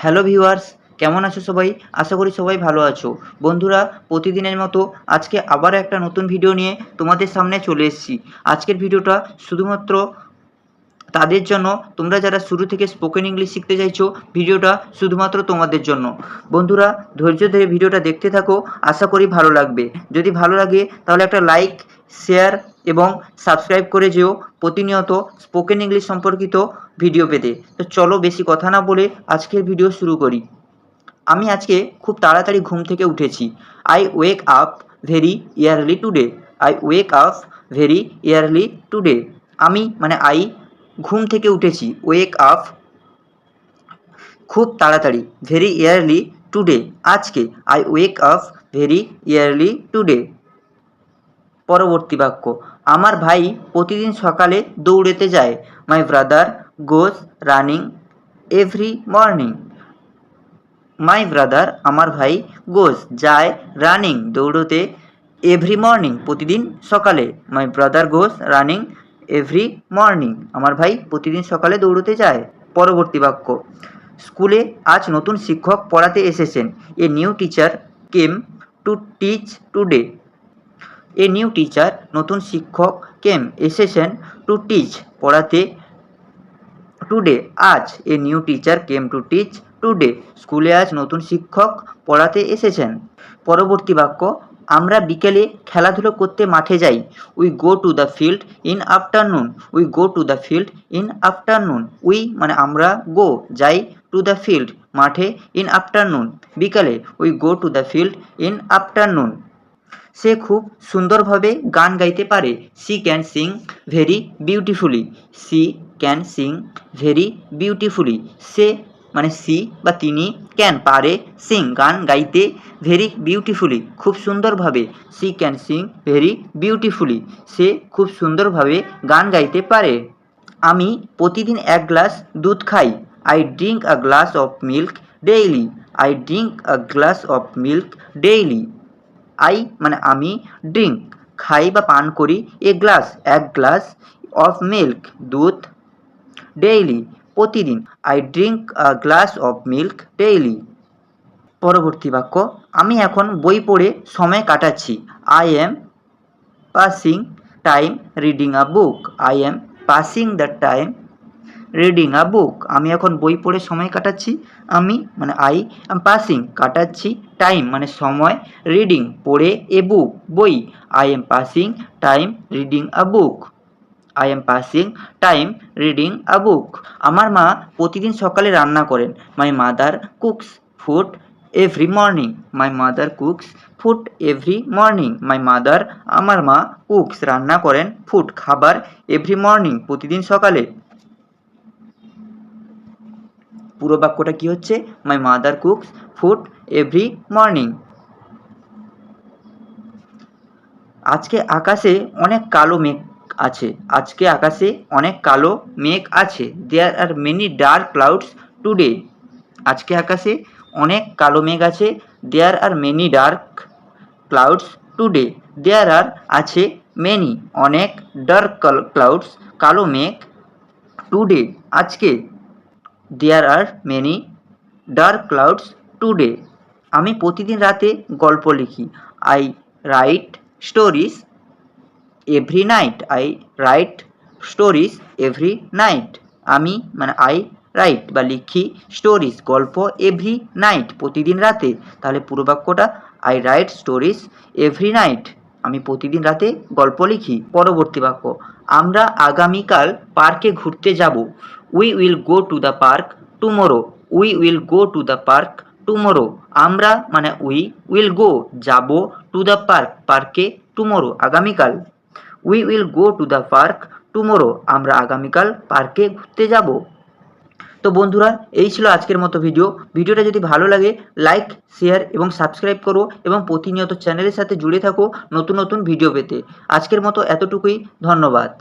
Hello viewers, কেমন আছো সবাই? আশা করি সবাই ভালো আছো। বন্ধুরা, প্রতিদিনের মতো আজকে আবার একটা নতুন ভিডিও নিয়ে তোমাদের সামনে চলে এসেছি। আজকের ভিডিওটা শুধুমাত্র তাদের জন্য, তোমরা যারা শুরু থেকে স্পোকেন ইংলিশ শিখতে চাইছো, ভিডিওটা শুধুমাত্র তোমাদের জন্য। বন্ধুরা, ধৈর্য ধরে ভিডিওটা দেখতে থাকো, আশা করি ভালো লাগবে। যদি ভালো লাগে তাহলে একটা লাইক, শেয়ার এবং সাবস্ক্রাইব করে যেও প্রতিনিয়ত স্পোকেন ইংলিশ সম্পর্কিত ভিডিও পেতে। তো চলো বেশি কথা না বলে আজকের ভিডিও শুরু করি। আমি আজকে খুব তাড়াতাড়ি ঘুম থেকে উঠেছি। I wake up very yearly today. I wake up very yearly today. আমি মানে আই ঘুম থেকে উঠেছি। ওয়েক আপ খুব তাড়াতাড়ি। ভেরি ইয়ারলি টুডে আজকে। I wake up very yearly today. পরবর্তী বাক্য, আমার ভাই প্রতিদিন সকালে দৌড়েতে যায়। My brother goes running every morning. My brother আমার ভাই গোজ যায় রানিং দৌড়তে এভরি মর্নিং প্রতিদিন সকালে। My brother goes running every morning আমার ভাই প্রতিদিন সকালে দৌড়তে যায়। পরবর্তী বাক্য, স্কুলে আজ নতুন শিক্ষক পড়াতে এসেছেন। A new teacher came to teach today. A new teacher নতুন শিক্ষক কেম এসেছেন টু টিচ পড়াতে টুডে আজ। A new teacher came to teach today স্কুলে আজ নতুন শিক্ষক পড়াতে এসেছেন। পরবর্তী বাক্য, আমরা বিকেলে খেলাধুলো করতে মাঠে যাই। We go to the field in afternoon. We go to the field in afternoon. We মানে আমরা, গো যাই, টু দ্য ফিল্ড মাঠে, ইন আফটারনুন বিকালে। We go to the field in afternoon. সে খুব সুন্দরভাবে গান গাইতে পারে। She can sing very beautifully. She can sing very beautifully. সে মানে সি বা তিনি, ক্যান পারে, সিং গান গাইতে, ভেরি বিউটিফুলি খুব সুন্দরভাবে। She can sing very beautifully সে খুব সুন্দরভাবে গান গাইতে পারে। আমি প্রতিদিন এক গ্লাস দুধ খাই। I drink a glass of milk daily. I drink a glass of milk daily. I মানে আমি, ড্রিঙ্ক খাই বা পান করি, এ গ্লাস এক গ্লাস, অফ মিল্ক দুধ, ডেইলি প্রতিদিন। I drink a glass of milk daily. পরবর্তী বাক্য, আমি এখন বই পড়ে সময় কাটাচ্ছি। I am passing time reading a book. I am passing the time reading a book. আমি এখন বই পড়ে সময় কাটাচ্ছি। আমি মানে আই এম পাসিং কাটাচ্ছি, টাইম মানে সময়, রিডিং পড়ে, এ বুক বই। I am passing time reading a book. I am passing time reading a book. আমার মা প্রতিদিন সকালে রান্না করেন। My mother cooks food every morning. My mother cooks food every morning. My mother আমার মা, কুকস রান্না করেন, ফুড খাবার, এভরি মর্নিং প্রতিদিন সকালে। পুরো বাক্যটা কি হচ্ছে? মাই mother cooks food every morning. আজকে আকাশে অনেক কালো মেঘ আছে। আজকে আকাশে অনেক কালো মেঘ আছে। There are many dark clouds today. আজকে আকাশে অনেক কালো মেঘ আছে। There are many dark clouds today. There are আছে, মেনি অনেক, ডার্ক ক্লাউডস কালো মেঘ, টুডে আজকে। There are many dark clouds today. আমি প্রতিদিন রাতে গল্প লিখি। I write stories every night. I write stories every night. আমি মানে আই রাইট বা লিখি, স্টোরিজ গল্প, এভরি নাইট প্রতিদিন রাতে। তাহলে পুরো বাক্যটা, I write stories every night আমি প্রতিদিন রাতে গল্প লিখি। পরবর্তী বাক্য, আমরা আগামীকাল পার্কে ঘুরতে যাব। We will go to the park tomorrow. We will go to the park tomorrow. আমরা মানে উই, উইল গো যাব, টু দ্য পার্ক পার্কে, টুমোরো আগামীকাল। We will go to the park tomorrow আমরা আগামীকাল পার্কে ঘুরতে যাব। তো বন্ধুরা, এই ছিল আজকের মতো ভিডিওটা যদি ভালো লাগে লাইক, শেয়ার এবং সাবস্ক্রাইব করো এবং প্রতিনিয়ত চ্যানেলের সাথে জুড়ে থাকো নতুন নতুন ভিডিও পেতে। আজকের মতো এতটুকুই, ধন্যবাদ।